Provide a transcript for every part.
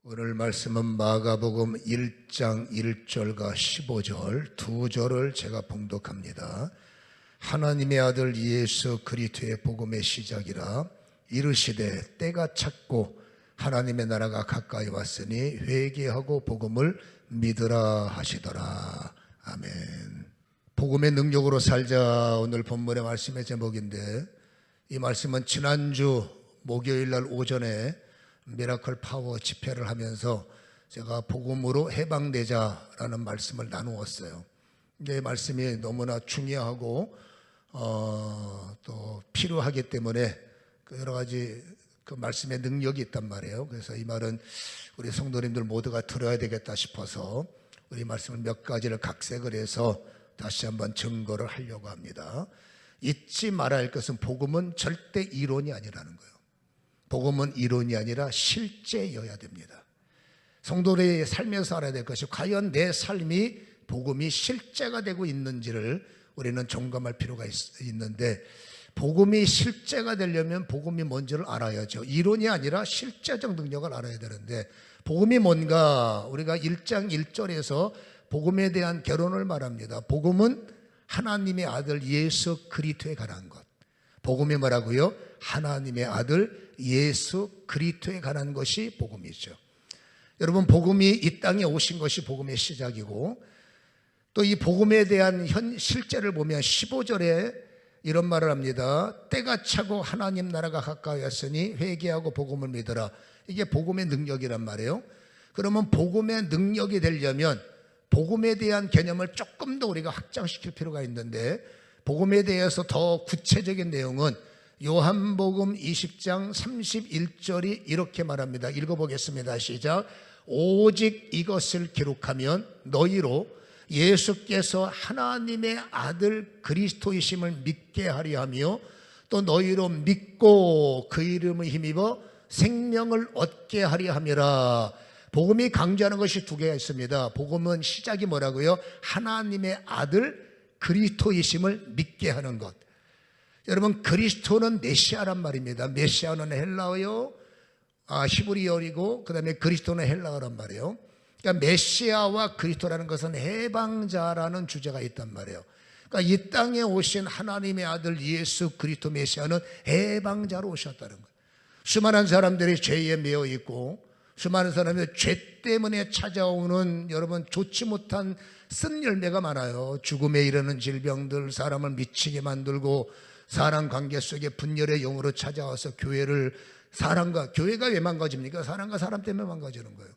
오늘 말씀은 마가복음 1장 1절과 15절 두 절을 제가 봉독합니다. 하나님의 아들 예수 그리스도의 복음의 시작이라 이르시되 때가 찼고 하나님의 나라가 가까이 왔으니 회개하고 복음을 믿으라 하시더라. 아멘. 복음의 능력으로 살자, 오늘 본문의 말씀의 제목인데, 이 말씀은 지난주 목요일날 오전에 미라클 파워 집회를 하면서 제가 복음으로 해방되자라는 말씀을 나누었어요. 이 말씀이 너무나 중요하고 또 필요하기 때문에 여러 가지 그 말씀의 능력이 있단 말이에요. 그래서 이 말은 우리 성도님들 모두가 들어야 되겠다 싶어서 우리 말씀을 몇 가지를 각색을 해서 다시 한번 증거를 하려고 합니다. 잊지 말아야 할 것은 복음은 절대 이론이 아니라는 거예요. 복음은 이론이 아니라 실제여야 됩니다. 성도들의 삶에서 알아야 될 것이 과연 내 삶이 복음이 실제가 되고 있는지를 우리는 점검할 필요가 있는데, 복음이 실제가 되려면 복음이 뭔지를 알아야죠. 이론이 아니라 실제적 능력을 알아야 되는데, 복음이 뭔가 우리가 1장 1절에서 복음에 대한 결론을 말합니다. 복음은 하나님의 아들 예수 그리스도에 관한 것. 복음이 뭐라고요? 하나님의 아들 예수 그리스도에 관한 것이 복음이죠. 여러분, 복음이 이 땅에 오신 것이 복음의 시작이고, 또 이 복음에 대한 실제를 보면 15절에 이런 말을 합니다. 때가 차고 하나님 나라가 가까이 왔으니 회개하고 복음을 믿으라. 이게 복음의 능력이란 말이에요. 그러면 복음의 능력이 되려면 복음에 대한 개념을 조금 더 우리가 확장시킬 필요가 있는데, 복음에 대해서 더 구체적인 내용은 요한복음 20장 31절이 이렇게 말합니다. 읽어보겠습니다. 시작. 오직 이것을 기록하면 너희로 예수께서 하나님의 아들 그리스도이심을 믿게 하려 하며, 또 너희로 믿고 그 이름을 힘입어 생명을 얻게 하려 함이라. 복음이 강조하는 것이 두 개가 있습니다. 복음은 시작이 뭐라고요? 하나님의 아들 그리스도이심을 믿게 하는 것. 여러분, 그리스도는 메시아란 말입니다. 메시아는 헬라어요, 히브리어이고, 그 다음에 그리스도는 헬라어란 말이에요. 그러니까 메시아와 그리스도라는 것은 해방자라는 주제가 있단 말이에요. 그러니까 이 땅에 오신 하나님의 아들 예수 그리스도 메시아는 해방자로 오셨다는 거예요. 수많은 사람들이 죄에 매여 있고, 수많은 사람이 죄 때문에 찾아오는 여러분 좋지 못한 쓴 열매가 많아요. 죽음에 이르는 질병들, 사람을 미치게 만들고, 사람 관계 속에 분열의 영으로 찾아와서 교회가 왜 망가집니까? 사람과 사람 때문에 망가지는 거예요.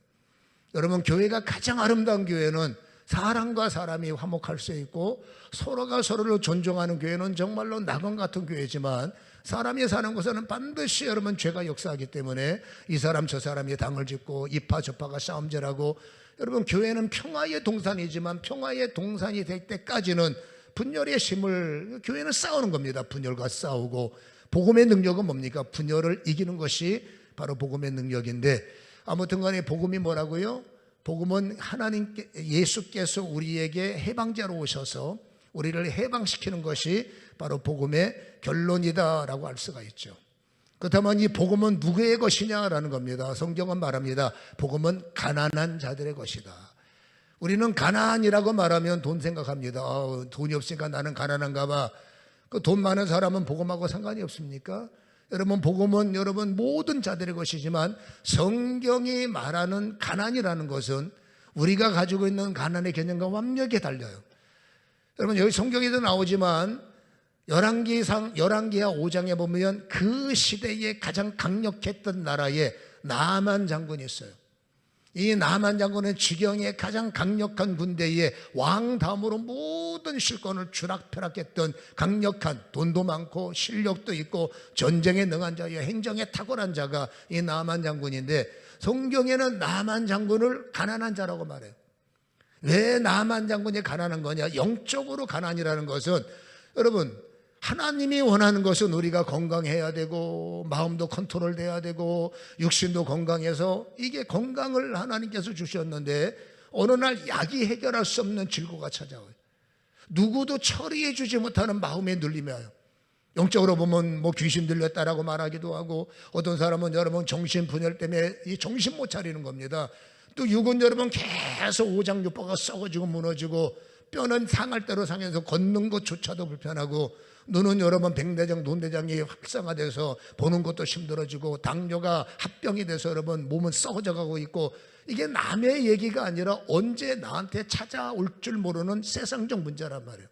여러분, 교회가 가장 아름다운 교회는 사람과 사람이 화목할 수 있고, 서로가 서로를 존중하는 교회는 정말로 낙원 같은 교회지만, 사람이 사는 곳에는 반드시 여러분 죄가 역사하기 때문에 이 사람 저 사람이 당을 짓고 이파 저파가 싸움질하고, 여러분 교회는 평화의 동산이지만 평화의 동산이 될 때까지는 분열의 힘을, 교회는 싸우는 겁니다. 분열과 싸우고, 복음의 능력은 뭡니까? 분열을 이기는 것이 바로 복음의 능력인데, 아무튼 간에 복음이 뭐라고요? 복음은 예수께서 우리에게 해방자로 오셔서 우리를 해방시키는 것이 바로 복음의 결론이다라고 할 수가 있죠. 그렇다면 이 복음은 누구의 것이냐라는 겁니다. 성경은 말합니다. 복음은 가난한 자들의 것이다. 우리는 가난이라고 말하면 돈 생각합니다. 돈이 없으니까 나는 가난한가 봐. 그 돈 많은 사람은 복음하고 상관이 없습니까? 여러분, 복음은 여러분 모든 자들의 것이지만, 성경이 말하는 가난이라는 것은 우리가 가지고 있는 가난의 개념과 완벽히 달라요. 여러분, 여기 성경에도 나오지만 열왕기하 5장에 보면 그 시대에 가장 강력했던 나라에 나만 장군이 있어요. 이 나만 장군은 지경의 가장 강력한 군대에 왕 다음으로 모든 실권을 주락펴락했던 강력한, 돈도 많고 실력도 있고 전쟁에 능한 자여 행정에 탁월한 자가 이 나만 장군인데, 성경에는 나만 장군을 가난한 자라고 말해요. 왜 나만 장군이 가난한 거냐? 영적으로 가난이라는 것은, 여러분, 하나님이 원하는 것은 우리가 건강해야 되고, 마음도 컨트롤돼야 되고, 육신도 건강해서, 이게 건강을 하나님께서 주셨는데 어느 날 약이 해결할 수 없는 질고가 찾아와요. 누구도 처리해 주지 못하는 마음에 눌림이 와요. 영적으로 보면 뭐 귀신 들렸다라고 말하기도 하고, 어떤 사람은 여러분 정신분열 때문에 이 정신 못 차리는 겁니다. 또 육은 여러분 계속 오장육부가 썩어지고 무너지고, 뼈는 상할 대로 상해서 걷는 것조차도 불편하고, 눈은 여러분 백내장, 눈대장이 활성화돼서 보는 것도 힘들어지고, 당뇨가 합병이 돼서 여러분 몸은 썩어져 가고 있고, 이게 남의 얘기가 아니라 언제 나한테 찾아올 줄 모르는 세상적 문제란 말이에요.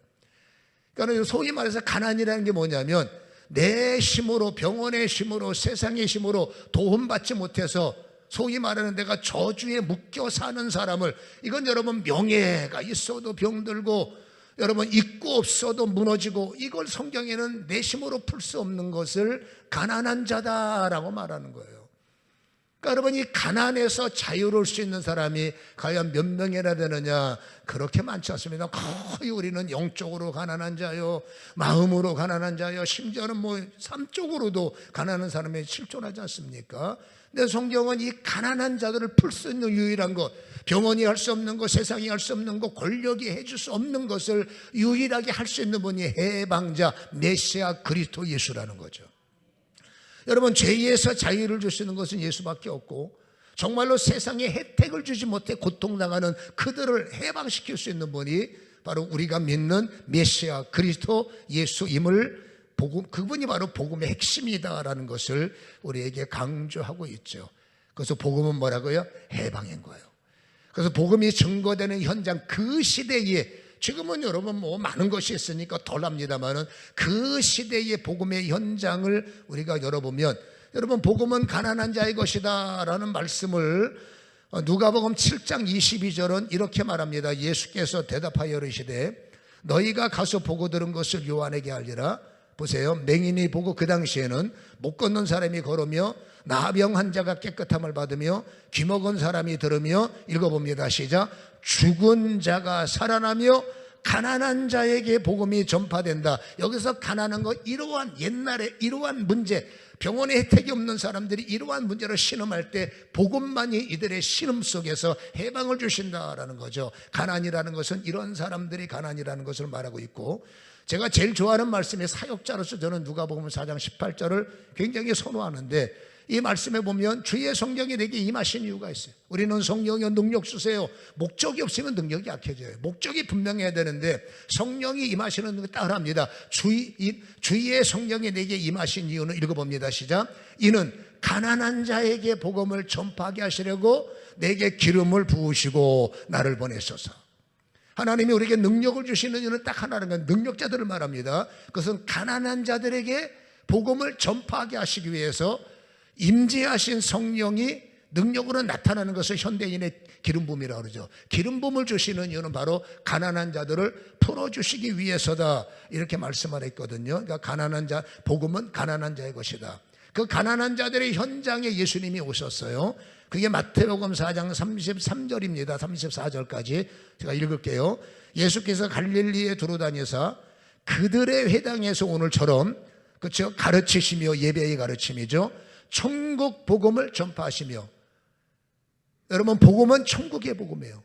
그러니까 소위 말해서 가난이라는 게 뭐냐면, 내 힘으로, 병원의 힘으로, 세상의 힘으로 도움받지 못해서 소위 말하는 내가 저주에 묶여 사는 사람을, 이건 여러분 명예가 있어도 병들고, 여러분 있고 없어도 무너지고, 이걸 성경에는 내 힘으로 풀 수 없는 것을 가난한 자다라고 말하는 거예요. 그러니까 여러분, 이 가난에서 자유로울 수 있는 사람이 과연 몇 명이나 되느냐? 그렇게 많지 않습니다. 거의 우리는 영적으로 가난한 자요, 마음으로 가난한 자요, 심지어는 뭐 삶적으로도 가난한 사람이 실존하지 않습니까? 근데 성경은 이 가난한 자들을 풀 수 있는 유일한 것, 병원이 할 수 없는 것, 세상이 할 수 없는 것, 권력이 해줄 수 없는 것을 유일하게 할 수 있는 분이 해방자 메시아 그리스도 예수라는 거죠. 여러분, 죄에서 자유를 주시는 것은 예수밖에 없고, 정말로 세상에 혜택을 주지 못해 고통당하는 그들을 해방시킬 수 있는 분이 바로 우리가 믿는 메시아 그리스도 예수임을, 그분이 바로 복음의 핵심이다라는 것을 우리에게 강조하고 있죠. 그래서 복음은 뭐라고요? 해방인 거예요. 그래서 복음이 증거되는 현장, 그 시대에, 지금은 여러분 뭐 많은 것이 있으니까 덜합니다만은, 그 시대의 복음의 현장을 우리가 열어보면, 여러분 복음은 가난한 자의 것이다 라는 말씀을 누가복음 7장 22절은 이렇게 말합니다. 예수께서 대답하여 이르시되 너희가 가서 보고 들은 것을 요한에게 알리라. 보세요, 맹인이 보고 그 당시에는 못 걷는 사람이 걸으며 나병 환자가 깨끗함을 받으며 귀 먹은 사람이 들으며, 읽어봅니다. 시작. 죽은 자가 살아나며 가난한 자에게 복음이 전파된다. 여기서 가난한 거, 이러한 옛날에 이러한 문제, 병원에 혜택이 없는 사람들이 이러한 문제를 신음할 때 복음만이 이들의 신음 속에서 해방을 주신다라는 거죠. 가난이라는 것은 이런 사람들이 가난이라는 것을 말하고 있고, 제가 제일 좋아하는 말씀이 사역자로서 저는 누가복음 4장 18절을 굉장히 선호하는데, 이 말씀에 보면 주의 성령이 내게 임하신 이유가 있어요. 우리는 성령의 능력 주세요. 목적이 없으면 능력이 약해져요. 목적이 분명해야 되는데 성령이 임하시는 걸 따라합니다. 주의 성령이 내게 임하신 이유는, 읽어봅니다. 시작. 이는 가난한 자에게 복음을 전파하게 하시려고 내게 기름을 부으시고 나를 보내소서. 하나님이 우리에게 능력을 주시는 이유는 딱 하나라는 건, 능력자들을 말합니다. 그것은 가난한 자들에게 복음을 전파하게 하시기 위해서 임재하신 성령이 능력으로 나타나는 것을 현대인의 기름부음이라고 그러죠. 기름부음을 주시는 이유는 바로 가난한 자들을 풀어주시기 위해서다, 이렇게 말씀을 했거든요. 그러니까 가난한 자, 복음은 가난한 자의 것이다. 그 가난한 자들의 현장에 예수님이 오셨어요. 그게 마태복음 4장 33절입니다. 34절까지 제가 읽을게요. 예수께서 갈릴리에 두루다니사 그들의 회당에서 오늘처럼, 그렇죠, 가르치시며, 예배의 가르침이죠, 천국 복음을 전파하시며. 여러분, 복음은 천국의 복음이에요.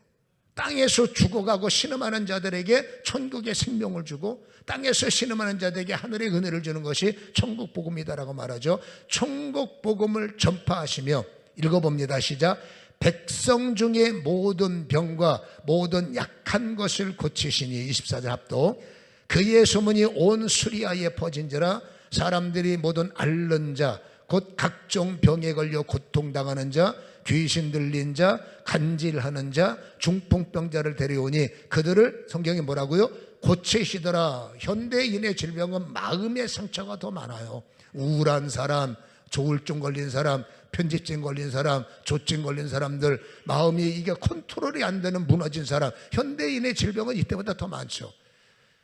땅에서 죽어가고 신음하는 자들에게 천국의 생명을 주고, 땅에서 신음하는 자들에게 하늘의 은혜를 주는 것이 천국 복음이다라고 말하죠. 천국 복음을 전파하시며, 읽어봅니다. 시작. 백성 중에 모든 병과 모든 약한 것을 고치시니, 24절 합독. 그의 소문이 온 수리아에 퍼진지라 사람들이 모든 앓는 자, 곧 각종 병에 걸려 고통당하는 자, 귀신 들린 자, 간질하는 자, 중풍병자를 데려오니 그들을, 성경이 뭐라고요? 고치시더라. 현대인의 질병은 마음의 상처가 더 많아요. 우울한 사람, 조울증 걸린 사람, 편집증 걸린 사람, 조증 걸린 사람들, 마음이 이게 컨트롤이 안 되는 무너진 사람, 현대인의 질병은 이때보다 더 많죠.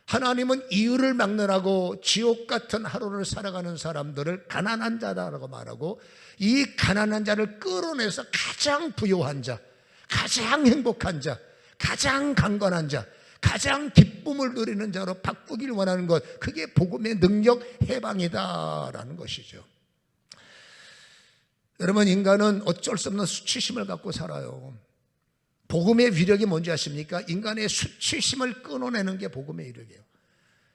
하나님은 이유를 막론하고 지옥 같은 하루를 살아가는 사람들을 가난한 자다라고 말하고, 이 가난한 자를 끌어내서 가장 부유한 자, 가장 행복한 자, 가장 강건한 자, 가장 기쁨을 누리는 자로 바꾸길 원하는 것, 그게 복음의 능력 해방이다라는 것이죠. 여러분, 인간은 어쩔 수 없는 수치심을 갖고 살아요. 복음의 위력이 뭔지 아십니까? 인간의 수치심을 끊어내는 게 복음의 위력이에요.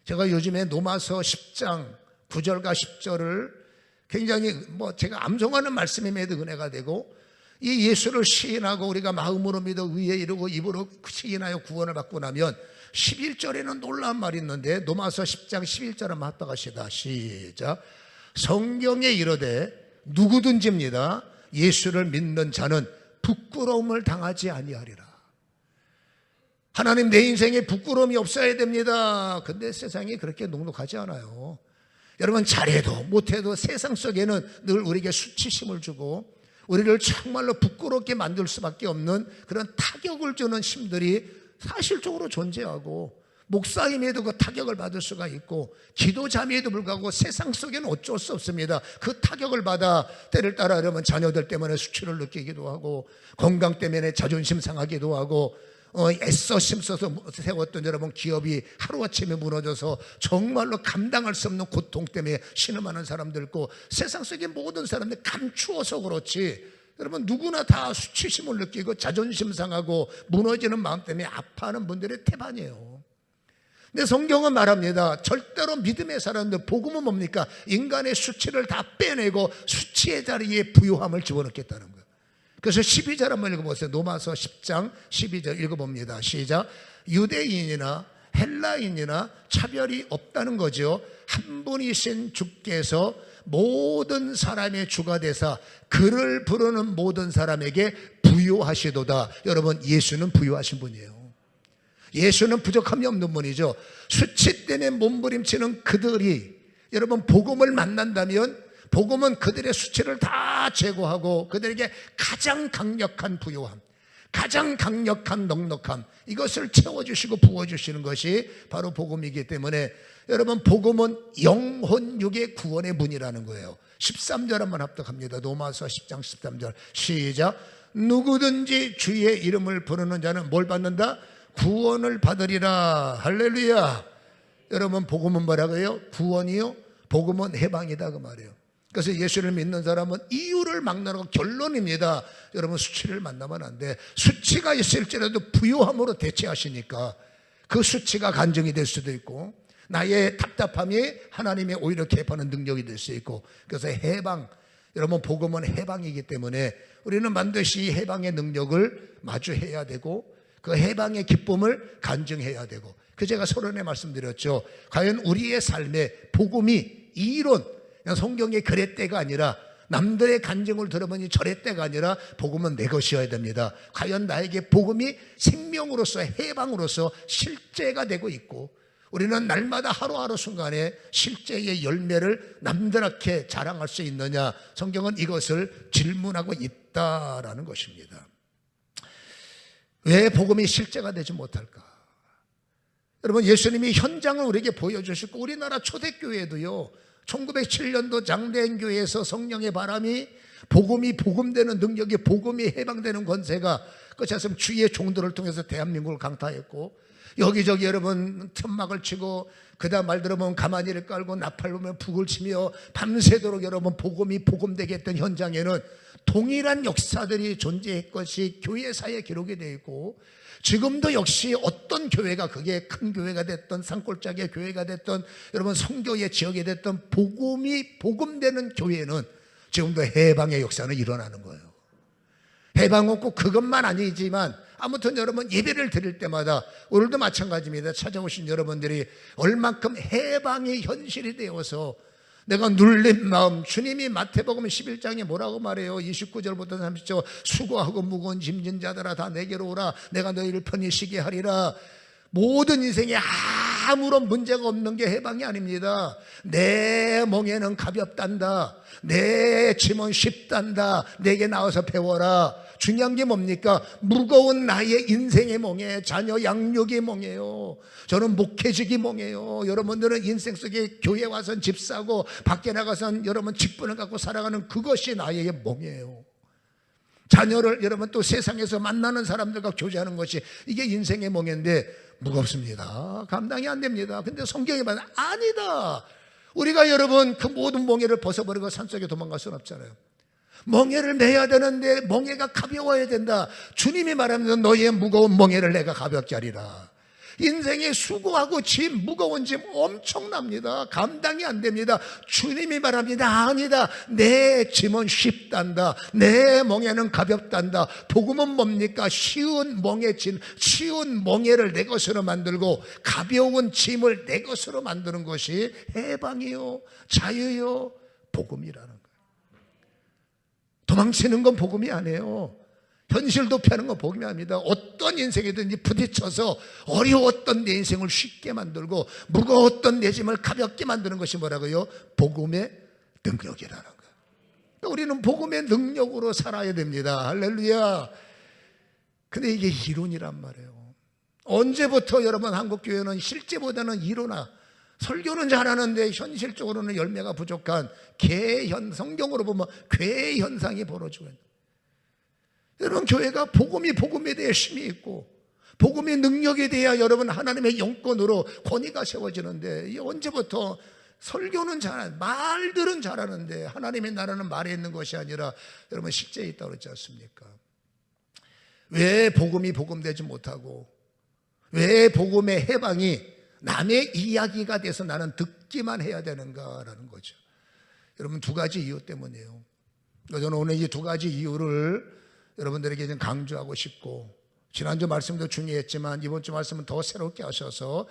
제가 요즘에 로마서 10장 9절과 10절을 굉장히 제가 암송하는 말씀임에도 은혜가 되고, 이 예수를 시인하고 우리가 마음으로 믿어 의에 이르고 입으로 시인하여 구원을 받고 나면 11절에는 놀라운 말이 있는데, 로마서 10장 11절 한번 합독하시다. 시작. 성경에 이르되 누구든지입니다, 예수를 믿는 자는 부끄러움을 당하지 아니하리라. 하나님, 내 인생에 부끄러움이 없어야 됩니다. 근데 세상이 그렇게 녹록하지 않아요. 여러분, 잘해도 못해도 세상 속에는 늘 우리에게 수치심을 주고 우리를 정말로 부끄럽게 만들 수밖에 없는 그런 타격을 주는 힘들이 사실적으로 존재하고, 목사임에도 그 타격을 받을 수가 있고, 기도자임에도 불구하고 세상 속에는 어쩔 수 없습니다. 그 타격을 받아 때를 따라 여러분 자녀들 때문에 수치를 느끼기도 하고, 건강 때문에 자존심 상하기도 하고, 애써 힘써서 세웠던 여러분 기업이 하루아침에 무너져서 정말로 감당할 수 없는 고통 때문에 신음하는 사람들 있고, 세상 속의 모든 사람들 감추어서 그렇지 여러분 누구나 다 수치심을 느끼고 자존심 상하고 무너지는 마음 때문에 아파하는 분들의 태반이에요. 근데 성경은 말합니다. 절대로 믿음의 사람들, 복음은 뭡니까? 인간의 수치를 다 빼내고 수치의 자리에 부요함을 집어넣겠다는 거예요. 그래서 12절 한번 읽어보세요. 로마서 10장 12절 읽어봅니다. 시작. 유대인이나 헬라인이나 차별이 없다는 거죠. 한 분이신 주께서 모든 사람의 주가 되사 그를 부르는 모든 사람에게 부요하시도다. 여러분, 예수는 부요하신 분이에요. 예수는 부족함이 없는 분이죠. 수치 때문에 몸부림치는 그들이 여러분 복음을 만난다면, 복음은 그들의 수치를 다 제거하고 그들에게 가장 강력한 부요함, 가장 강력한 넉넉함, 이것을 채워주시고 부어주시는 것이 바로 복음이기 때문에 여러분, 복음은 영혼 육의 구원의 문이라는 거예요. 13절 한번 합독합니다. 로마서 10장 13절 시작. 누구든지 주의 이름을 부르는 자는 뭘 받는다? 구원을 받으리라. 할렐루야. 여러분, 복음은 뭐라고요? 구원이요? 복음은 해방이다 그 말이에요. 그래서 예수를 믿는 사람은 이유를 막론하고 결론입니다. 여러분, 수치를 만나면 안 돼. 수치가 있을지라도 부요함으로 대체하시니까 그 수치가 간증이 될 수도 있고, 나의 답답함이 하나님의 오히려 개입하는 능력이 될 수 있고, 그래서 해방, 여러분 복음은 해방이기 때문에 우리는 반드시 해방의 능력을 마주해야 되고 그 해방의 기쁨을 간증해야 되고, 그 제가 서론에 말씀드렸죠. 과연 우리의 삶에 복음이 이론, 그냥 성경의 그랬대가 아니라, 남들의 간증을 들어보니 저랬대가 아니라 복음은 내 것이어야 됩니다. 과연 나에게 복음이 생명으로서 해방으로서 실제가 되고 있고, 우리는 날마다 하루하루 순간에 실제의 열매를 남들에게 자랑할 수 있느냐, 성경은 이것을 질문하고 있다라는 것입니다. 왜 복음이 실제가 되지 못할까? 여러분, 예수님이 현장을 우리에게 보여주시고, 우리나라 초대교회도요 1907년도 장대행교회에서 성령의 바람이, 복음이 복음되는 능력이, 복음이 해방되는 권세가 그처럼 주의 종들을 통해서 대한민국을 강타했고, 여기저기 여러분 천막을 치고, 그 다음 말 들어보면 가마니를 깔고 나팔 보면 북을 치며 밤새도록 여러분 복음이 복음되게 했던 현장에는 동일한 역사들이 존재할 것이 교회사에 기록이 되어 있고, 지금도 역시 어떤 교회가, 그게 큰 교회가 됐던 산골짜기의 교회가 됐던 여러분 성교의 지역이 됐던, 복음이 복음되는 교회는 지금도 해방의 역사는 일어나는 거예요. 해방은 꼭 그것만 아니지만, 아무튼 여러분 예배를 드릴 때마다, 오늘도 마찬가지입니다. 찾아오신 여러분들이 얼만큼 해방이 현실이 되어서 내가 눌린 마음, 주님이 마태복음 11장에 뭐라고 말해요? 29절부터 30절, 수고하고 무거운 짐진 자들아 다 내게로 오라. 내가 너희를 편히 쉬게 하리라. 모든 인생에 아무런 문제가 없는 게 해방이 아닙니다. 내 멍에는 가볍단다, 내 짐은 쉽단다, 내게 나와서 배워라. 중요한 게 뭡니까? 무거운 나의 인생의 멍에, 자녀 양육의 멍에요. 저는 목회직이 멍에요. 여러분들은 인생 속에 교회 와선 집 사고 밖에 나가선 여러분 직분을 갖고 살아가는 그것이 나의 멍이에요. 자녀를 여러분 또 세상에서 만나는 사람들과 교제하는 것이, 이게 인생의 멍인데 무겁습니다. 감당이 안 됩니다. 근데 성경이 말하는 아니다. 우리가 여러분 그 모든 멍에를 벗어버리고 산속에 도망갈 수는 없잖아요. 멍에를 매야 되는데 멍에가 가벼워야 된다. 주님이 말합니다. 너희의 무거운 멍에를 내가 가볍게 하리라. 인생에 수고하고 짐, 무거운 짐 엄청납니다. 감당이 안 됩니다. 주님이 말합니다. 아니다. 내 짐은 쉽단다. 내 멍에는 가볍단다. 복음은 뭡니까? 쉬운 멍에 짐, 쉬운 멍에를 내 것으로 만들고 가벼운 짐을 내 것으로 만드는 것이 해방이요, 자유요, 복음이라는 거예요. 도망치는 건 복음이 아니에요. 현실 도피하는 건 복음이 아닙니다. 어떤 인생이든지 부딪혀서 어려웠던 내 인생을 쉽게 만들고 무거웠던 내 짐을 가볍게 만드는 것이 뭐라고요? 복음의 능력이라는 거예요. 우리는 복음의 능력으로 살아야 됩니다. 할렐루야. 근데 이게 이론이란 말이에요. 언제부터 여러분 한국교회는 실제보다는 이론화, 설교는 잘하는데 현실적으로는 열매가 부족한 성경으로 보면 괴 현상이 벌어지고 있는. 여러분, 교회가 복음에 대해 힘이 있고 복음의 능력에 대해 여러분 하나님의 영권으로 권위가 세워지는데, 이게 언제부터 설교는 말들은 잘하는데 하나님의 나라는 말에 있는 것이 아니라 여러분 실제에 있다고 그러지 않습니까? 왜 복음이 복음되지 못하고 왜 복음의 해방이 남의 이야기가 돼서 나는 듣기만 해야 되는가라는 거죠. 여러분, 두 가지 이유 때문이에요. 저는 오늘 이 두 가지 이유를 여러분들에게 좀 강조하고 싶고, 지난주 말씀도 중요했지만 이번 주 말씀은 더 새롭게 하셔서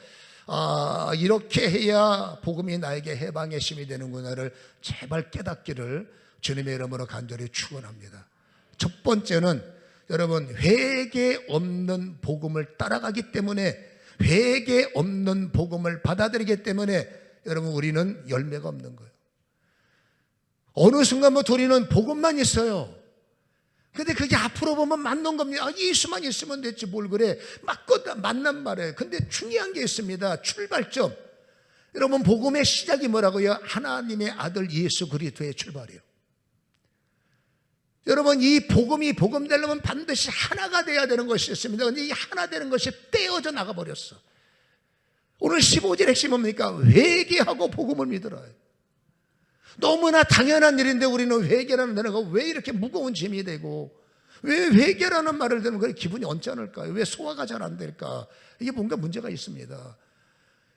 이렇게 해야 복음이 나에게 해방의 힘이 되는구나를 제발 깨닫기를 주님의 이름으로 간절히 축원합니다. 첫 번째는 여러분, 회개 없는 복음을 따라가기 때문에, 회개 없는 복음을 받아들이기 때문에 여러분 우리는 열매가 없는 거예요. 어느 순간부터 우리는 복음만 있어요. 근데 그게 앞으로 보면 맞는 겁니다. 예수만 있으면 됐지 뭘 그래. 맞는 말이에요. 근데 중요한 게 있습니다. 출발점. 여러분, 복음의 시작이 뭐라고요? 하나님의 아들 예수 그리스도의 출발이에요. 여러분, 이 복음이 복음되려면 반드시 하나가 돼야 되는 것이 있습니다. 근데 이 하나 되는 것이 떼어져 나가버렸어. 오늘 15절 핵심은 뭡니까? 회개하고 복음을 믿으라. 너무나 당연한 일인데 우리는 회개라는 단어가 왜 이렇게 무거운 짐이 되고, 왜 회개라는 말을 들으면 그렇게 기분이 언짢을까요? 왜 소화가 잘 안 될까? 이게 뭔가 문제가 있습니다.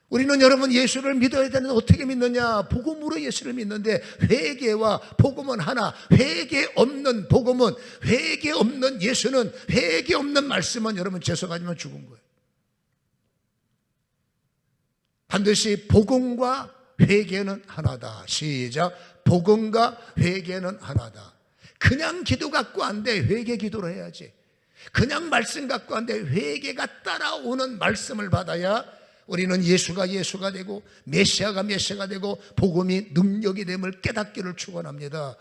우리는 여러분 예수를 믿어야 되는데 어떻게 믿느냐? 복음으로 예수를 믿는데, 회개와 복음은 하나. 회개 없는 복음은, 회개 없는 예수는, 회개 없는 말씀은 여러분 죄송하지만 죽은 거예요. 반드시 복음과 회개는 하나다. 시작. 복음과 회개는 하나다. 그냥 기도 갖고 안 돼. 회개 기도를 해야지. 그냥 말씀 갖고 안 돼. 회개가 따라오는 말씀을 받아야 우리는 예수가 되고 메시아가 되고 복음이 능력이 됨을 깨닫기를 축원합니다.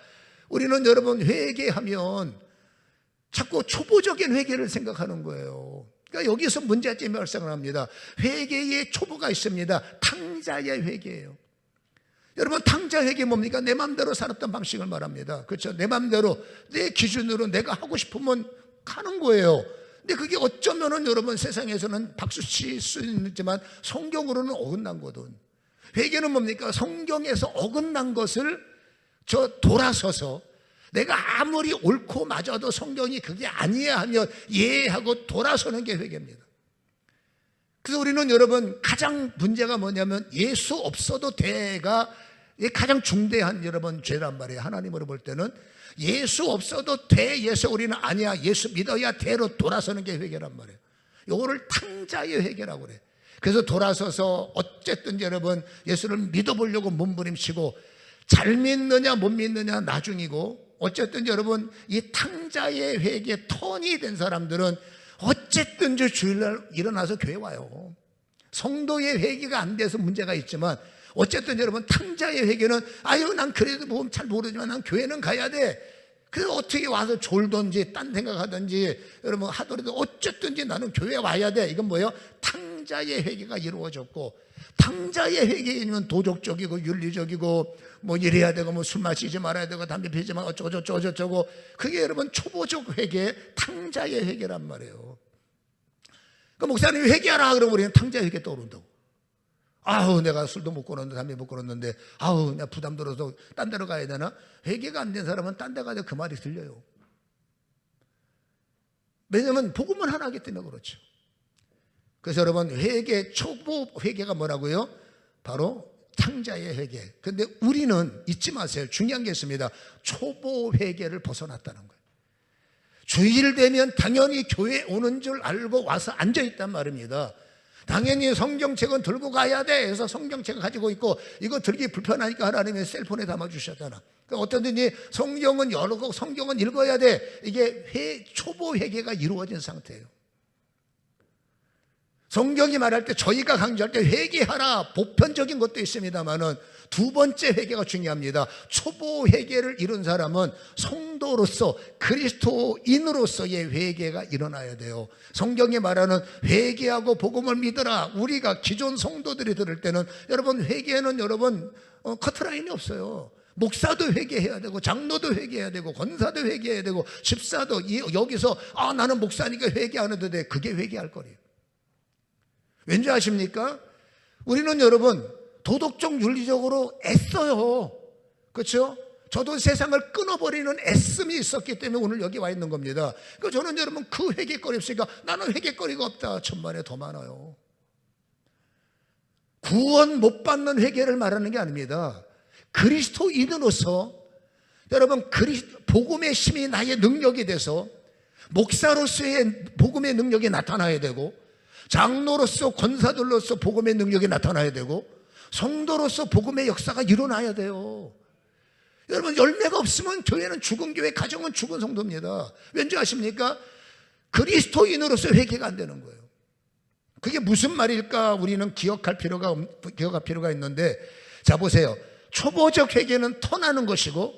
우리는 여러분 회개하면 자꾸 초보적인 회개를 생각하는 거예요. 그러니까 여기서 문제점이 발생을 합니다. 회개의 초보가 있습니다. 탕자의 회개예요. 여러분, 탕자 회개 뭡니까? 내 마음대로 살았던 방식을 말합니다. 그렇죠? 내 마음대로, 내 기준으로 내가 하고 싶으면 가는 거예요. 근데 그게 어쩌면은 여러분 세상에서는 박수 칠 수 있지만 성경으로는 어긋난 거든. 회개는 뭡니까? 성경에서 어긋난 것을 돌아서서 내가 아무리 옳고 맞아도 성경이 그게 아니야 하면 이해하고 돌아서는 게 회개입니다. 그래서 우리는 여러분 가장 문제가 뭐냐면 예수 없어도 돼가 가장 중대한 여러분 죄란 말이에요. 하나님으로 볼 때는 예수 없어도 돼, 예수 우리는 아니야, 예수 믿어야 돼로 돌아서는 게 회개란 말이에요. 요거를 탕자의 회개라고 그래. 그래서 돌아서서 어쨌든 여러분 예수를 믿어보려고 몸부림치고, 잘 믿느냐 못 믿느냐 나중이고, 어쨌든 여러분 이 탕자의 회개 턴이 된 사람들은 어쨌든 주일날 일어나서 교회 와요. 성도의 회개가 안 돼서 문제가 있지만 어쨌든 여러분 탕자의 회개는 난 그래도 보면 잘 모르지만 난 교회는 가야 돼. 그래서 어떻게 와서 졸든지 딴 생각하든지 여러분 하더라도 어쨌든지 나는 교회 와야 돼. 이건 뭐예요? 탕자의 회개가 이루어졌고, 탕자의 회개는 도덕적이고 윤리적이고 뭐 이래야 되고 뭐 술 마시지 말아야 되고 담배 피지 마 어쩌고 그게 여러분 초보적 회개, 탕자의 회개란 말이에요. 그러니까 목사님이 회개하라 그러면 우리는 탕자의 회개 떠오른다고. 내가 술도 못 끊었는데 담배 못 끊었는데 내가 부담 들어서 딴 데로 가야 되나? 회개가 안 된 사람은 딴 데 가야 그 말이 들려요. 왜냐하면 복음은 하나이기 때문에 그렇죠. 그래서 여러분 회개, 초보 회개가 뭐라고요? 바로 탕자의 회개. 그런데 우리는 잊지 마세요. 중요한 게 있습니다. 초보 회개를 벗어났다는 거예요. 주일 되면 당연히 교회 오는 줄 알고 와서 앉아있단 말입니다. 당연히 성경책은 들고 가야 돼 해서 성경책을 가지고 있고, 이거 들기 불편하니까 하나님이 셀폰에 담아주셨잖아. 그러니까 어떤든지 성경은 열고 성경은 읽어야 돼. 이게 초보 회개가 이루어진 상태예요. 성경이 말할 때, 저희가 강조할 때 회개하라, 보편적인 것도 있습니다만은 두 번째 회개가 중요합니다. 초보 회개를 이룬 사람은 성도로서, 그리스도인으로서의 회개가 일어나야 돼요. 성경이 말하는 회개하고 복음을 믿어라, 우리가 기존 성도들이 들을 때는 여러분 회개는 여러분 커트라인이 없어요. 목사도 회개해야 되고, 장로도 회개해야 되고, 권사도 회개해야 되고, 집사도, 여기서 나는 목사니까 회개 안 해도 돼, 그게 회개할 거리예요. 왠지 아십니까? 우리는 여러분 도덕적 윤리적으로 애써요. 그렇죠? 저도 세상을 끊어버리는 애씀이 있었기 때문에 오늘 여기 와 있는 겁니다. 그러니까 저는 여러분 그 회개거리 없으니까 나는 회개거리가 없다, 천만에 더 많아요. 구원 못 받는 회개를 말하는 게 아닙니다. 그리스도인으로서 여러분 복음의 힘이 나의 능력이 돼서 목사로서의 복음의 능력이 나타나야 되고, 장로로서 권사들로서 복음의 능력이 나타나야 되고, 성도로서 복음의 역사가 일어나야 돼요. 여러분 열매가 없으면 교회는 죽은 교회, 가정은 죽은 성도입니다. 왠지 아십니까? 그리스도인으로서 회개가 안 되는 거예요. 그게 무슨 말일까? 우리는 기억할 필요가 있는데, 자 보세요. 초보적 회개는 터나는 것이고,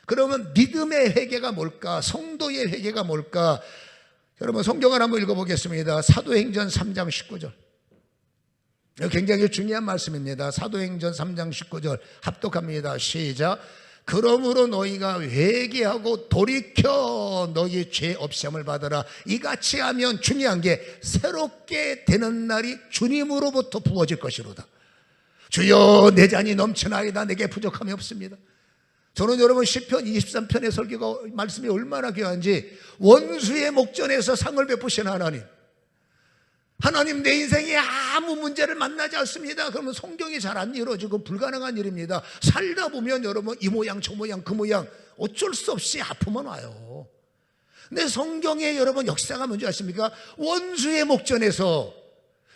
그러면 믿음의 회개가 뭘까? 성도의 회개가 뭘까? 여러분 성경을 한번 읽어보겠습니다. 사도행전 3장 19절. 굉장히 중요한 말씀입니다. 사도행전 3장 19절 합독합니다. 시작. 그러므로 너희가 회개하고 돌이켜 너희 죄 없음을 받으라. 이같이 하면 중요한 게 새롭게 되는 날이 주님으로부터 부어질 것이로다. 주여 내 잔이 넘치나이다, 내게 부족함이 없습니다. 저는 여러분 시편 23편의 설교가 말씀이 얼마나 귀한지, 원수의 목전에서 상을 베푸신 하나님 내 인생에 아무 문제를 만나지 않습니다. 그러면 성경이 잘 안 이루어지고 불가능한 일입니다. 살다 보면 여러분 이 모양 저 모양 그 모양 어쩔 수 없이 아프면 와요. 근데 성경에 여러분 역사가 뭔지 아십니까? 원수의 목전에서,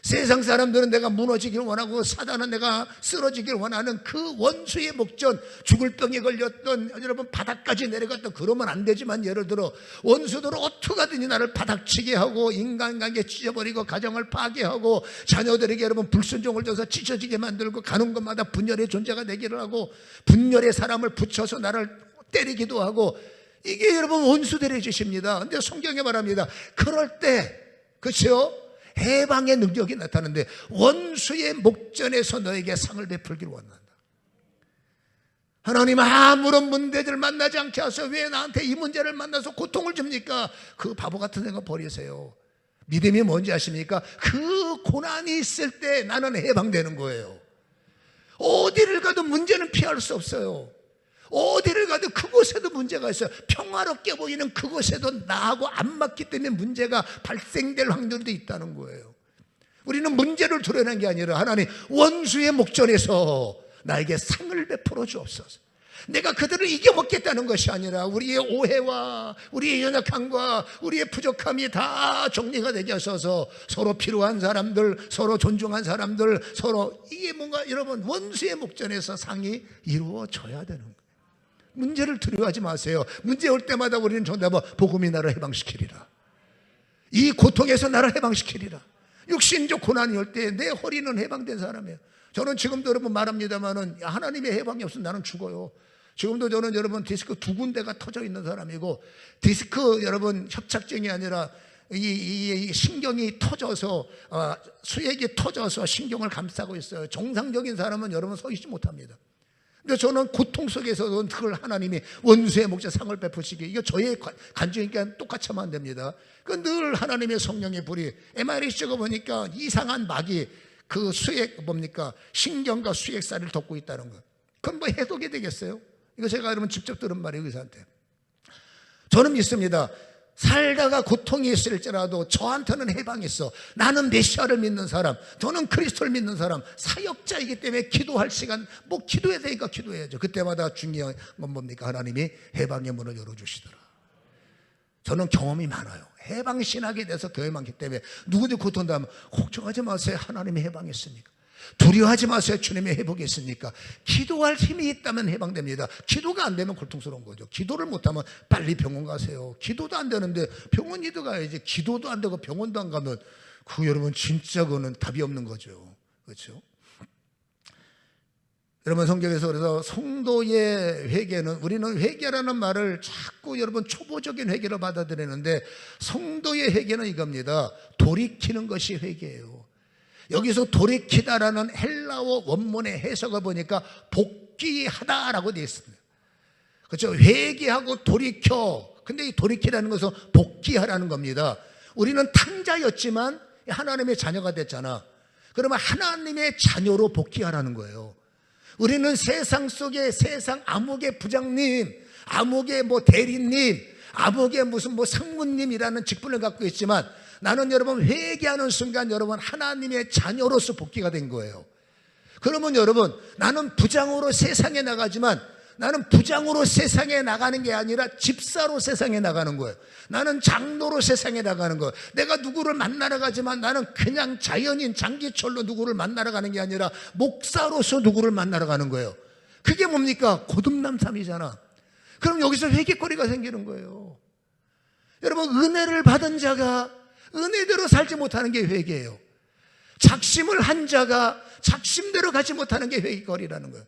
세상 사람들은 내가 무너지길 원하고 사단은 내가 쓰러지길 원하는 그 원수의 목전, 죽을 병에 걸렸던, 여러분 바닥까지 내려갔던, 그러면 안 되지만 예를 들어 원수들은 어떻게 하든지 나를 바닥치게 하고 인간관계 찢어버리고 가정을 파괴하고 자녀들에게 여러분 불순종을 줘서 찢어지게 만들고 가는 곳마다 분열의 존재가 되기를 하고 분열의 사람을 붙여서 나를 때리기도 하고, 이게 여러분 원수들의 짓입니다. 근데 성경에 말합니다. 그럴 때, 그렇죠? 해방의 능력이 나타나는데, 원수의 목전에서 너에게 상을 베풀기를 원한다. 하나님 아무런 문제들 만나지 않게 하셔서 왜 나한테 이 문제를 만나서 고통을 줍니까? 그 바보 같은 생각 버리세요. 믿음이 뭔지 아십니까? 그 고난이 있을 때 나는 해방되는 거예요. 어디를 가도 문제는 피할 수 없어요. 어디를 가도 그곳에도 문제가 있어요. 평화롭게 보이는 그곳에도 나하고 안 맞기 때문에 문제가 발생될 확률도 있다는 거예요. 우리는 문제를 드러내는 게 아니라 하나님 원수의 목전에서 나에게 상을 베풀어 주옵소서. 내가 그들을 이겨먹겠다는 것이 아니라 우리의 오해와 우리의 연약함과 우리의 부족함이 다 정리가 되게 하셔서 서로 필요한 사람들, 서로 존중한 사람들, 서로, 이게 뭔가 여러분 원수의 목전에서 상이 이루어져야 되는 거예요. 문제를 두려워하지 마세요. 문제 올 때마다 우리는 정답은 복음이 나를 해방시키리라. 이 고통에서 나를 해방시키리라. 육신적 고난이 올 때 내 허리는 해방된 사람이에요. 저는 지금도 여러분 말합니다만은 하나님의 해방이 없으면 나는 죽어요. 지금도 저는 여러분 디스크 2군데가 터져 있는 사람이고, 디스크 여러분 협착증이 아니라 이 신경이 터져서 수액이 터져서 신경을 감싸고 있어요. 정상적인 사람은 여러분 서 있지 못합니다. 근데 저는 고통 속에서도 그걸 하나님이 원수의 목자 상을 베푸시기, 이거 저의 간증이니까 똑같이 하면 안 됩니다. 그 늘 하나님의 성령의 불이, MRI 찍어보니까 이상한 막이 그 수액 뭡니까? 신경과 수액살을 덮고 있다는 거. 그건 뭐 해독이 되겠어요? 이거 제가 여러분 직접 들은 말이에요, 의사한테. 저는 믿습니다. 살다가 고통이 있을지라도 저한테는 해방이 있어. 나는 메시아를 믿는 사람, 저는 그리스도를 믿는 사람, 사역자이기 때문에 기도할 시간, 뭐 기도해야 되니까 기도해야죠. 그때마다 중요한 건 뭡니까? 하나님이 해방의 문을 열어주시더라. 저는 경험이 많아요. 해방신학에 대해서 경험이 많기 때문에 누구든지 고통당하면 걱정하지 마세요. 하나님이 해방했으니까. 두려워하지 마세요. 주님의 회복이 있으니까. 기도할 힘이 있다면 해방됩니다. 기도가 안 되면 고통스러운 거죠. 기도를 못하면 빨리 병원 가세요. 기도도 안 되는데 병원이도 가야지. 기도도 안 되고 병원도 안 가면 그 여러분 진짜 그거는 답이 없는 거죠. 그렇죠? 여러분 성경에서 그래서 성도의 회개는, 우리는 회개라는 말을 자꾸 여러분 초보적인 회개로 받아들이는데 성도의 회개는 이겁니다. 돌이키는 것이 회개예요. 여기서 돌이키다라는 헬라어 원문의 해석을 보니까 복귀하다라고 되어 있습니다. 그렇죠? 회개하고 돌이켜. 근데 이 돌이키라는 것은 복귀하라는 겁니다. 우리는 탕자였지만 하나님의 자녀가 됐잖아. 그러면 하나님의 자녀로 복귀하라는 거예요. 우리는 세상 속에 세상 암흑의 부장님, 암흑의 뭐 대리님, 암흑의 무슨 뭐 상무님이라는 직분을 갖고 있지만 나는 여러분 회개하는 순간 여러분 하나님의 자녀로서 복귀가 된 거예요. 그러면 여러분 나는 부장으로 세상에 나가지만 나는 부장으로 세상에 나가는 게 아니라 집사로 세상에 나가는 거예요. 나는 장로로 세상에 나가는 거예요. 내가 누구를 만나러 가지만 나는 그냥 자연인 장기철로 누구를 만나러 가는 게 아니라 목사로서 누구를 만나러 가는 거예요. 그게 뭡니까? 거듭남삼이잖아. 그럼 여기서 회개거리가 생기는 거예요. 여러분 은혜를 받은 자가 은혜대로 살지 못하는 게 회개예요. 작심을 한 자가 작심대로 가지 못하는 게 회개거리라는 거예요.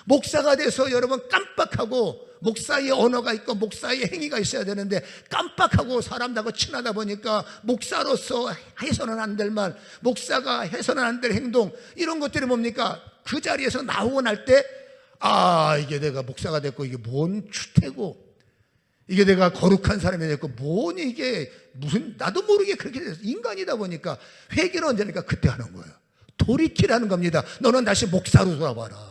목사가 돼서 여러분 깜빡하고 목사의 언어가 있고 목사의 행위가 있어야 되는데 깜빡하고 사람들하고 친하다 보니까 목사로서 해서는 안 될 말, 목사가 해서는 안 될 행동, 이런 것들이 뭡니까? 그 자리에서 나오고 날 때 이게 내가 목사가 됐고 이게 뭔 추태고 이게 내가 거룩한 사람이 됐고 뭔 이게 무슨 나도 모르게 그렇게 돼서 인간이다 보니까 회개는 언제니까 그때 하는 거예요. 돌이키라는 겁니다. 너는 다시 목사로 돌아와라.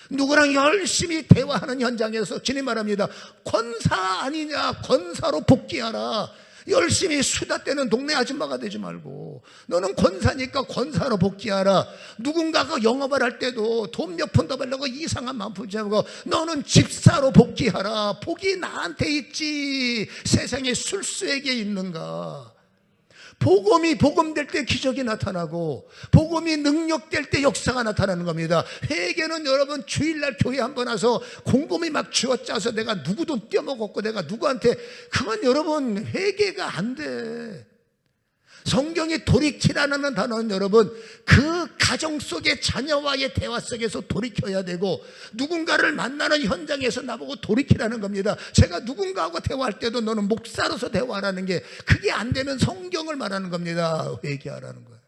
누구랑 열심히 대화하는 현장에서 주님 말합니다. 권사 아니냐? 권사로 복귀하라. 열심히 수다 떼는 동네 아줌마가 되지 말고 너는 권사니까 권사로 복귀하라. 누군가가 영업을 할 때도 돈 몇 푼 더 벌려고 이상한 마음 품지 말고 너는 집사로 복귀하라. 복이 나한테 있지 세상에 술수에게 있는가? 복음이 복음될 때 기적이 나타나고 복음이 능력될 때 역사가 나타나는 겁니다. 회개는 여러분 주일날 교회 한번 와서 곰곰이 막 쥐어짜서 내가 누구 돈 떼어먹었고 내가 누구한테, 그건 여러분 회개가 안 돼. 성경이 돌이키라는 단어는 여러분 그 가정 속의 자녀와의 대화 속에서 돌이켜야 되고 누군가를 만나는 현장에서 나보고 돌이키라는 겁니다. 제가 누군가하고 대화할 때도 너는 목사로서 대화하라는 게, 그게 안 되면 성경을 말하는 겁니다. 회개하라는 거예요.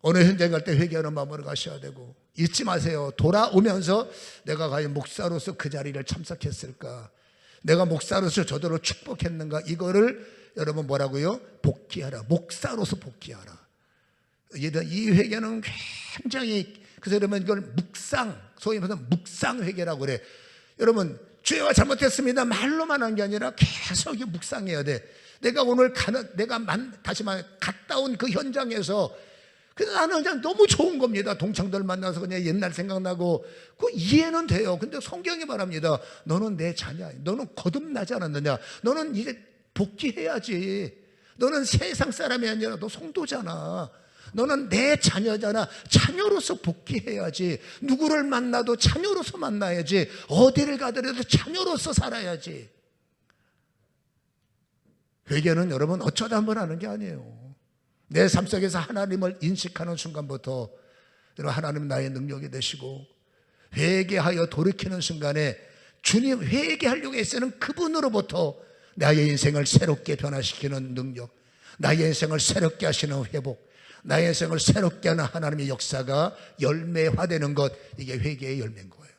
어느 현장 갈 때 회개하는 마음으로 가셔야 되고, 잊지 마세요. 돌아오면서 내가 과연 목사로서 그 자리를 참석했을까, 내가 목사로서 저대로 축복했는가, 이거를 여러분 뭐라고요? 복귀하라. 목사로서 복귀하라. 이 회개는 굉장히, 그래서 여러분 이걸 묵상, 소위 말해서 묵상 회개라고 그래. 여러분 죄가 잘못했습니다 말로만 한 게 아니라 계속 묵상해야 돼. 내가 오늘 다시 말해 갔다 온 그 현장에서 그래서 나는 그냥 너무 좋은 겁니다. 동창들 만나서 그냥 옛날 생각나고, 그 이해는 돼요. 근데 성경이 말합니다. 너는 내 자녀야. 너는 거듭나지 않았느냐. 너는 이제 복귀해야지. 너는 세상 사람이 아니라 너 성도잖아. 너는 내 자녀잖아. 자녀로서 복귀해야지. 누구를 만나도 자녀로서 만나야지. 어디를 가더라도 자녀로서 살아야지. 회개는 여러분 어쩌다 한번 하는 게 아니에요. 내 삶 속에서 하나님을 인식하는 순간부터 하나님 나의 능력이 되시고, 회개하여 돌이키는 순간에 주님 회개하려고 애쓰는 그분으로부터 나의 인생을 새롭게 변화시키는 능력, 나의 인생을 새롭게 하시는 회복, 나의 인생을 새롭게 하는 하나님의 역사가 열매화되는 것, 이게 회개의 열매인 거예요.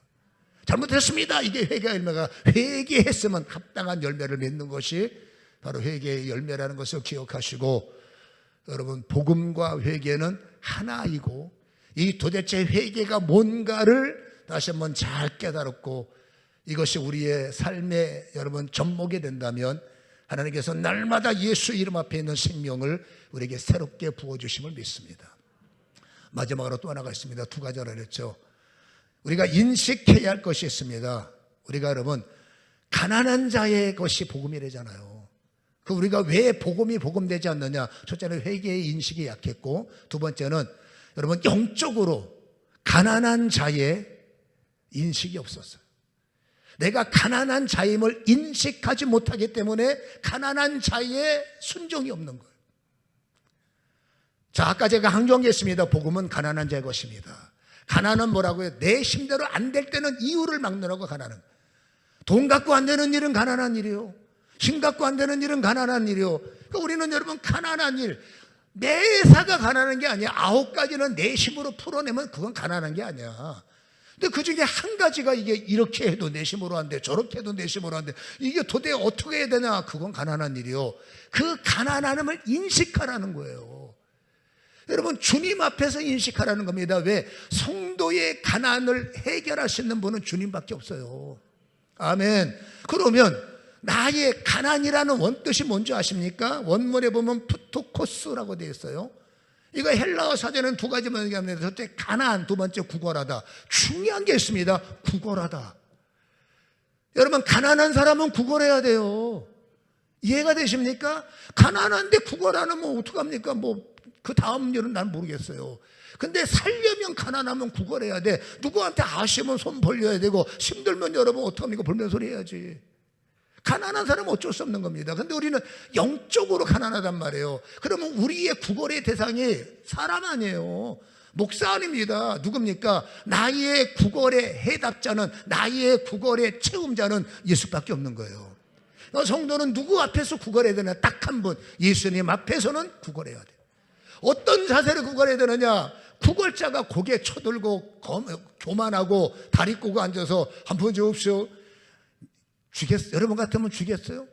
잘못했습니다. 이게 회개의 열매가, 회개했으면 합당한 열매를 맺는 것이 바로 회개의 열매라는 것을 기억하시고, 여러분 복음과 회개는 하나이고 이 도대체 회개가 뭔가를 다시 한번 잘 깨달았고, 이것이 우리의 삶의 여러분 접목이 된다면 하나님께서 날마다 예수 이름 앞에 있는 생명을 우리에게 새롭게 부어주심을 믿습니다. 마지막으로 또 하나가 있습니다. 두 가지를 했죠. 우리가 인식해야 할 것이 있습니다. 우리가 여러분 가난한 자의 것이 복음이래잖아요. 그 우리가 왜 복음이 복음되지 않느냐? 첫째는 회개의 인식이 약했고, 두 번째는 여러분 영적으로 가난한 자의 인식이 없었어요. 내가 가난한 자임을 인식하지 못하기 때문에 가난한 자의 순종이 없는 거예요. 자, 아까 제가 강조했습니다. 복음은 가난한 자의 것입니다. 가난은 뭐라고요? 내 힘대로 안 될 때는 이유를 막느라고 가난은. 돈 갖고 안 되는 일은 가난한 일이요. 힘 갖고 안 되는 일은 가난한 일이요. 그러니까 우리는 여러분 가난한 일, 매사가 가난한 게 아니야. 9가지는 내 힘으로 풀어내면 그건 가난한 게 아니야. 근데 그 중에 한 가지가 이게 이렇게 해도 내 힘으로 안 돼, 저렇게 해도 내 힘으로 안 돼, 이게 도대체 어떻게 해야 되냐? 그건 가난한 일이요. 그 가난함을 인식하라는 거예요. 여러분 주님 앞에서 인식하라는 겁니다. 왜? 성도의 가난을 해결할 수 있는 분은 주님밖에 없어요. 아멘. 그러면 나의 가난이라는 원뜻이 뭔지 아십니까? 원문에 보면 푸토코스라고 되어 있어요. 이거 헬라어 사전에는 두 가지만 얘기합니다. 첫째 가난, 두 번째 구걸하다. 중요한 게 있습니다. 구걸하다. 여러분 가난한 사람은 구걸해야 돼요. 이해가 되십니까? 가난한데 구걸하면 뭐 어떡합니까? 뭐 그 다음 일은 난 모르겠어요. 근데 살려면 가난하면 구걸해야 돼. 누구한테 아쉬우면 손 벌려야 되고, 힘들면 여러분 어떡합니까? 불면소리 해야지. 가난한 사람은 어쩔 수 없는 겁니다. 근데 우리는 영적으로 가난하단 말이에요. 그러면 우리의 구걸의 대상이 사람 아니에요. 목사 아닙니다. 누굽니까? 나의 구걸의 해답자는, 나의 구걸의 채움자는 예수밖에 없는 거예요. 성도는 누구 앞에서 구걸해야 되나? 딱 한 분, 예수님 앞에서는 구걸해야 돼요. 어떤 자세를 구걸해야 되느냐? 구걸자가 고개 쳐들고 교만하고 다리 꼬고 앉아서 한 번 주옵시오. 여러분 같으면 주겠어요?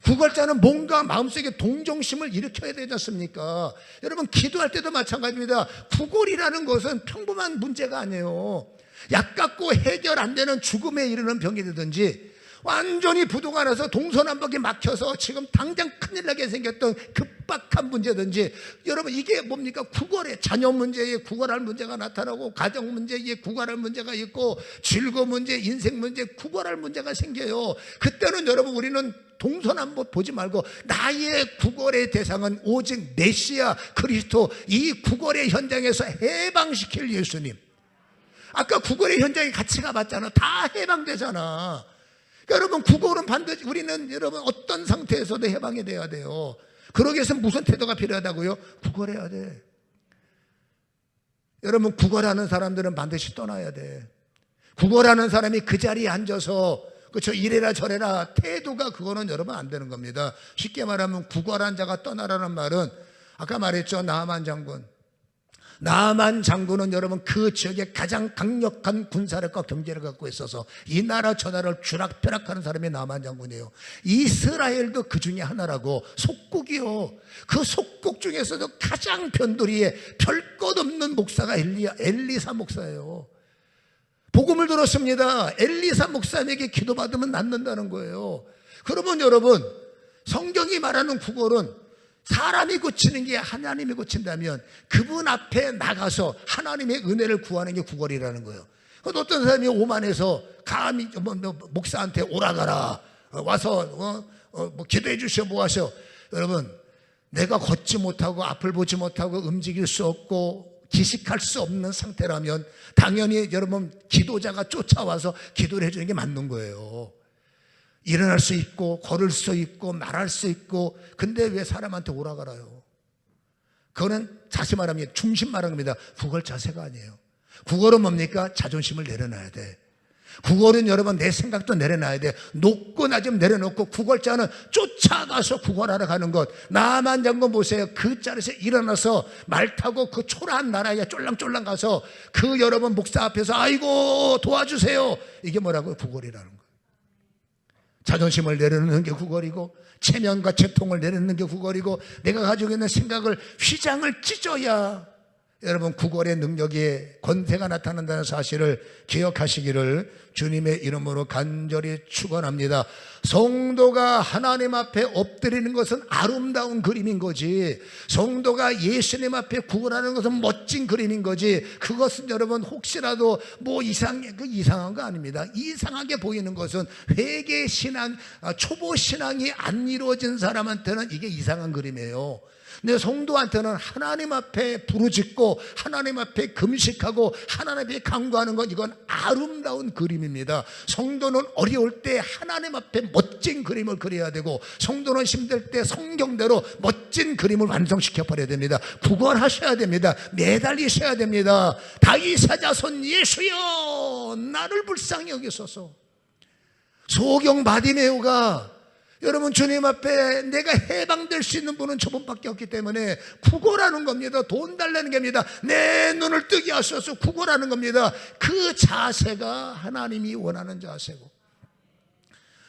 구걸자는 뭔가 마음속에 동정심을 일으켜야 되지 않습니까? 여러분 기도할 때도 마찬가지입니다. 구걸이라는 것은 평범한 문제가 아니에요. 약 갖고 해결 안 되는 죽음에 이르는 병이 되든지, 완전히 부도가 나서 동서남북이 막혀서 지금 당장 큰일 나게 생겼던 급박한 문제든지, 여러분 이게 뭡니까? 구걸에, 자녀 문제에 구걸할 문제가 나타나고, 가정 문제에 구걸할 문제가 있고, 즐거운 문제, 인생 문제, 구걸할 문제가 생겨요. 그때는 여러분 우리는 동서남북 보지 말고 나의 구걸의 대상은 오직 메시아 그리스도, 이 구걸의 현장에서 해방시킬 예수님. 아까 구걸의 현장에 같이 가봤잖아. 다 해방되잖아. 그러니까 여러분 구걸은 반드시, 우리는 여러분 어떤 상태에서도 해방이 돼야 돼요. 그러기 위해서 무슨 태도가 필요하다고요? 구걸해야 돼. 여러분 구걸하는 사람들은 반드시 떠나야 돼. 구걸하는 사람이 그 자리에 앉아서 그렇죠, 이래라 저래라 태도가, 그거는 여러분 안 되는 겁니다. 쉽게 말하면 구걸한 자가 떠나라는 말은, 아까 말했죠, 나아만 장군. 나아만 장군은 여러분 그 지역에 가장 강력한 군사력과 경제를 갖고 있어서 이 나라 저 나라를 쥐락펴락하는 사람이 나아만 장군이에요. 이스라엘도 그 중에 하나라고. 속국이요. 그 속국 중에서도 가장 변두리에 별 것 없는 목사가 엘리사 목사예요. 복음을 들었습니다. 엘리사 목사님에게 기도받으면 낫는다는 거예요. 그러면 여러분 성경이 말하는 구걸은 사람이 고치는 게 하나님이 고친다면 그분 앞에 나가서 하나님의 은혜를 구하는 게 구걸이라는 거예요. 어떤 사람이 오만해서 감히 목사한테 오라가라 와서 뭐 기도해 주셔 뭐 하셔. 여러분 내가 걷지 못하고 앞을 보지 못하고 움직일 수 없고 지식할 수 없는 상태라면 당연히 여러분 기도자가 쫓아와서 기도를 해주는 게 맞는 거예요. 일어날 수 있고 걸을 수 있고 말할 수 있고, 근데 왜 사람한테 오라가라요? 그거는 다시 말하면 중심 말하는 겁니다. 구걸 자세가 아니에요. 구걸은 뭡니까? 자존심을 내려놔야 돼. 구걸은 여러분 내 생각도 내려놔야 돼. 높고 낮음 내려놓고, 구걸자는 쫓아가서 구걸하러 가는 것. 나아만 장군 보세요. 그 자리에서 일어나서 말 타고 그 초라한 나라에 쫄랑쫄랑 가서 그 여러분 목사 앞에서 아이고 도와주세요. 이게 뭐라고요? 구걸이라는 거예요. 자존심을 내려놓는 게 구걸이고, 체면과 채통을 내려놓는 게 구걸이고, 내가 가지고 있는 생각을 휘장을 찢어야 여러분 구걸의 능력에 권세가 나타난다는 사실을 기억하시기를 주님의 이름으로 간절히 축원합니다. 성도가 하나님 앞에 엎드리는 것은 아름다운 그림인 거지, 성도가 예수님 앞에 구걸하는 것은 멋진 그림인 거지, 그것은 여러분 혹시라도 뭐 이상한 거 아닙니다. 이상하게 보이는 것은 회개 신앙, 초보 신앙이 안 이루어진 사람한테는 이게 이상한 그림이에요. 내 성도한테는 하나님 앞에 부르짖고 하나님 앞에 금식하고 하나님 앞에 간구하는 건 이건 아름다운 그림입니다. 성도는 어려울 때 하나님 앞에 멋진 그림을 그려야 되고, 성도는 힘들 때 성경대로 멋진 그림을 완성시켜 버려야 됩니다. 구걸하셔야 됩니다. 매달리셔야 됩니다. 다윗의 자손 예수여 나를 불쌍히 여기소서. 소경 바디메오가 여러분 주님 앞에 내가 해방될 수 있는 분은 저분밖에 없기 때문에 구걸하는 겁니다. 돈 달라는 겁니다. 내 눈을 뜨게 하소서, 구걸하는 겁니다. 그 자세가 하나님이 원하는 자세고,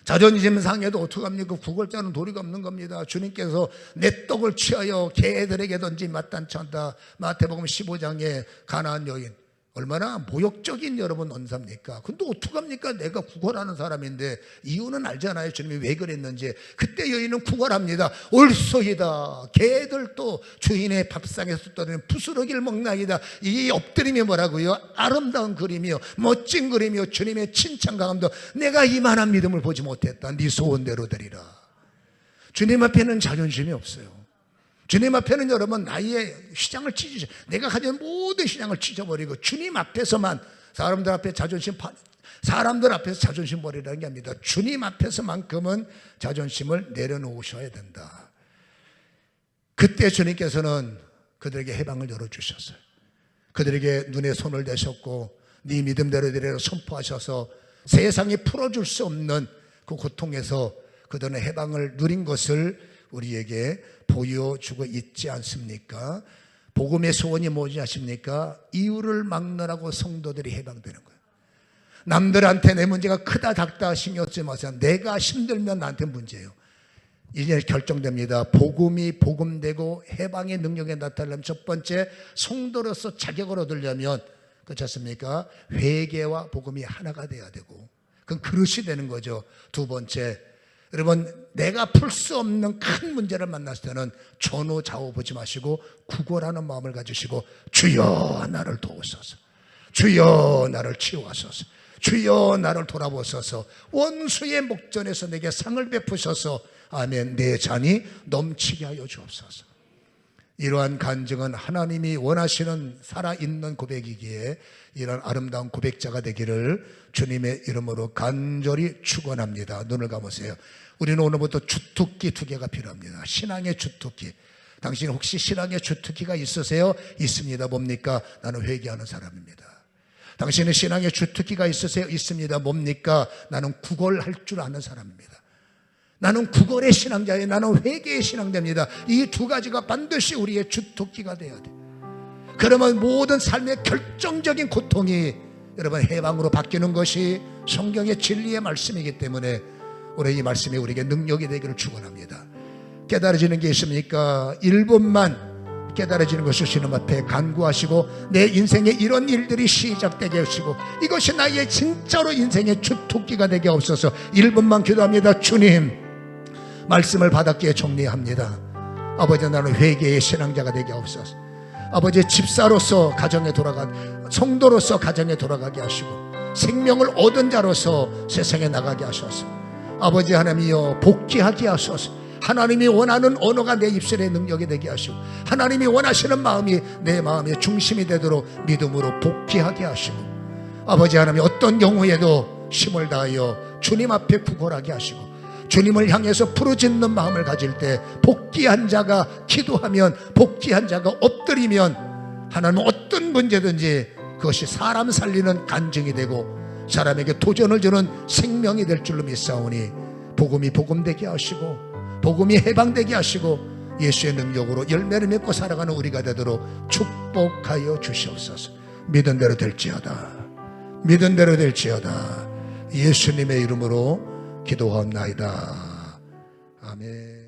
자존심 상해도 어떡합니까? 구걸자는 도리가 없는 겁니다. 주님께서 내 떡을 취하여 개들에게 던지 마땅치 않다. 마태복음 15장에 가나안 여인, 얼마나 모욕적인 여러분 언사입니까? 근데 어떡합니까? 내가 구걸하는 사람인데. 이유는 알잖아요, 주님이 왜 그랬는지. 그때 여인은 구걸합니다. 옳소이다, 개들도 주인의 밥상에서 떠드는 부스러기를 먹나이다. 이 엎드림이 뭐라고요? 아름다운 그림이요, 멋진 그림이요, 주님의 칭찬 강함도. 내가 이만한 믿음을 보지 못했다. 네 소원대로 되리라. 주님 앞에는 자존심이 없어요. 주님 앞에는 여러분 나의 휘장을 찢으셔, 내가 가진 모든 휘장을 찢어버리고 주님 앞에서만, 사람들 앞에서 자존심 버리라는 게 아닙니다. 주님 앞에서만큼은 자존심을 내려놓으셔야 된다. 그때 주님께서는 그들에게 해방을 열어주셨어요. 그들에게 눈에 손을 대셨고 네 믿음대로 되리라 선포하셔서 세상이 풀어줄 수 없는 그 고통에서 그들은 해방을 누린 것을 우리에게 보여주고 있지 않습니까? 복음의 소원이 뭐지 아십니까? 이유를 막느라고 성도들이 해방되는 거예요. 남들한테 내 문제가 크다 작다 신경 쓰지 마세요. 내가 힘들면 나한테 문제예요. 이제 결정됩니다. 복음이 복음되고 해방의 능력에 나타나려면 첫 번째, 성도로서 자격을 얻으려면 그렇지 않습니까? 회개와 복음이 하나가 돼야 되고, 그건 그릇이 되는 거죠. 두 번째, 여러분 내가 풀 수 없는 큰 문제를 만났을 때는 전후 좌우 보지 마시고 구걸하는 마음을 가지시고 주여 나를 도우소서, 주여 나를 치유하소서, 주여 나를 돌아보소서, 원수의 목전에서 내게 상을 베푸셔서 아멘, 내 잔이 넘치게 하여 주옵소서. 이러한 간증은 하나님이 원하시는 살아있는 고백이기에 이런 아름다운 고백자가 되기를 주님의 이름으로 간절히 축원합니다. 눈을 감으세요. 우리는 오늘부터 주특기 2개가 필요합니다. 신앙의 주특기. 당신 혹시 신앙의 주특기가 있으세요? 있습니다. 뭡니까? 나는 회개하는 사람입니다. 당신은 신앙의 주특기가 있으세요? 있습니다. 뭡니까? 나는 구걸할 줄 아는 사람입니다. 나는 구걸의 신앙자예요. 나는 회개의 신앙자입니다. 이 두 가지가 반드시 우리의 주특기가 되어야 돼. 그러면 모든 삶의 결정적인 고통이 여러분 해방으로 바뀌는 것이 성경의 진리의 말씀이기 때문에 오늘 이 말씀이 우리에게 능력이 되기를 축원합니다. 깨달아지는 게 있습니까? 1분만 깨달아지는 것을 주님 앞에 간구하시고 내 인생에 이런 일들이 시작되게 하시고 이것이 나의 진짜로 인생의 주특기가 되게 없어서 1분만 기도합니다. 주님, 말씀을 받았기에 정리합니다. 아버지, 나는 회개의 신앙자가 되게 없어서 아버지, 집사로서 가정에 성도로서 가정에 돌아가게 하시고 생명을 얻은 자로서 세상에 나가게 하셔서 아버지 하나님이여 복귀하게 하소서. 하나님이 원하는 언어가 내 입술의 능력이 되게 하시고 하나님이 원하시는 마음이 내 마음의 중심이 되도록 믿음으로 복귀하게 하시고 아버지 하나님 어떤 경우에도 힘을 다하여 주님 앞에 구걸하게 하시고 주님을 향해서 부르짖는 마음을 가질 때 복귀한 자가 기도하면, 복귀한 자가 엎드리면 하나님은 어떤 문제든지 그것이 사람 살리는 간증이 되고 사람에게 도전을 주는 생명이 될 줄로 믿사오니 복음이 복음되게 하시고 복음이 해방되게 하시고 예수의 능력으로 열매를 맺고 살아가는 우리가 되도록 축복하여 주시옵소서. 믿은 대로 될지어다. 믿은 대로 될지어다. 예수님의 이름으로 기도하옵나이다. 아멘.